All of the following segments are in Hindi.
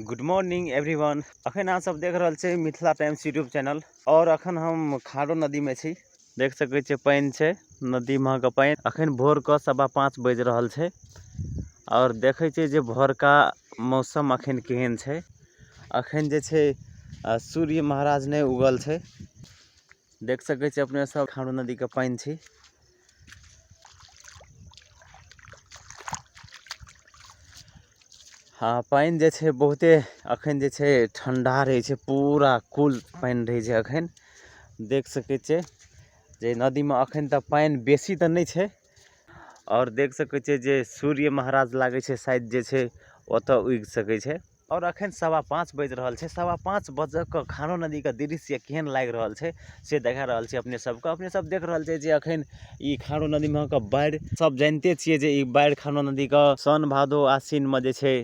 Good morning everyone. अखन अहाँ सब देख रहल छे मिथिला टाइम्स यूट्यूब चैनल और अखन हम खारो नदी में छी। देख सकै छे पानी छे नदी में के पानी। अखन भोर का 5:15 बज रहल छे और देखे छे जे भोर का मौसम अखन केहन छे। अखन जे छे सूर्य महाराज ने उगल छे। देख सकै छे अपने सब खारो नदी के पानी छी। हाँ पानी जे छे बहुते अखन जे छे ठंडा रहे छे, पूरा कूल पानी रहे छे। अखन देख सकै छे जे नदी में अखन तक पानी बेसी तो नहीं छे और देख सकै छे जे सूर्य महाराज लागे छे शायद जे छे ओत उग सकै छे। और अखन 5:15 बज रहल छे। 5:15 बजे के खारो नदी के दृश्य केहन लाग रहल छे से देखा रहल छे अपने सब के। अपने सब देख रहल छे जे अखन ई खारो नदी में के बाढ़ सब जानते छिए जे ई बाढ़ खारो नदी के सन भादो आसिन में जे छे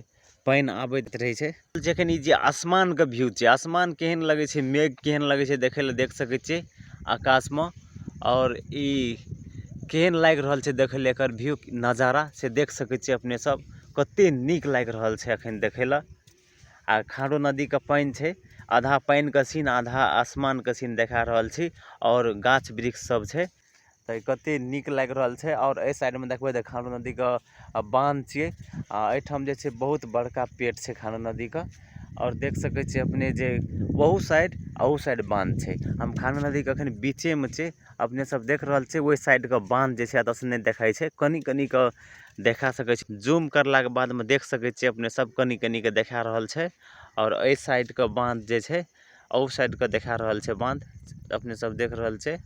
पानी आबैत रहे छे। जखन ई जे आसमान के व्यू छे, आसमान केहन लगे छे, मेघ केहन लगे छे देखे ले देख सकै छे आकाश में। और ई केहन लाग रहल छे देखे ले एकर व्यू नजारा से देख सकै छे अपने सब कते नीक लाग रहल छे अखन देखे ले। आ खारो नदी के पानी छे, आधा पानी के सीन आधा आसमान के सीन देखा रहल छी। और गाछ वृक्ष सब छे तो कते नीक लाग रहल छे। और ए साइड में देखबे त खारो नदी के बांध छिए। एठाम जे छे बहुत बड़का पेट छे खारो नदी का। और देख सकै छे अपने जे वहू साइड आ उ साइड बांध छे। हम खारो नदी के अखन बीचे में छे, अपने सब देख रहल छे। ओई साइड के बांध जे छे एत से नहीं देखाई छे, कनी कनी के देखा सकै छे। जूम करला के बाद में देख सकै छे अपने सब कनी कनी के देखा रहल छे। और ए साइड के बांध जे छे औ साइड के देखा रहल छे बांध, अपने सब देख रहल छे।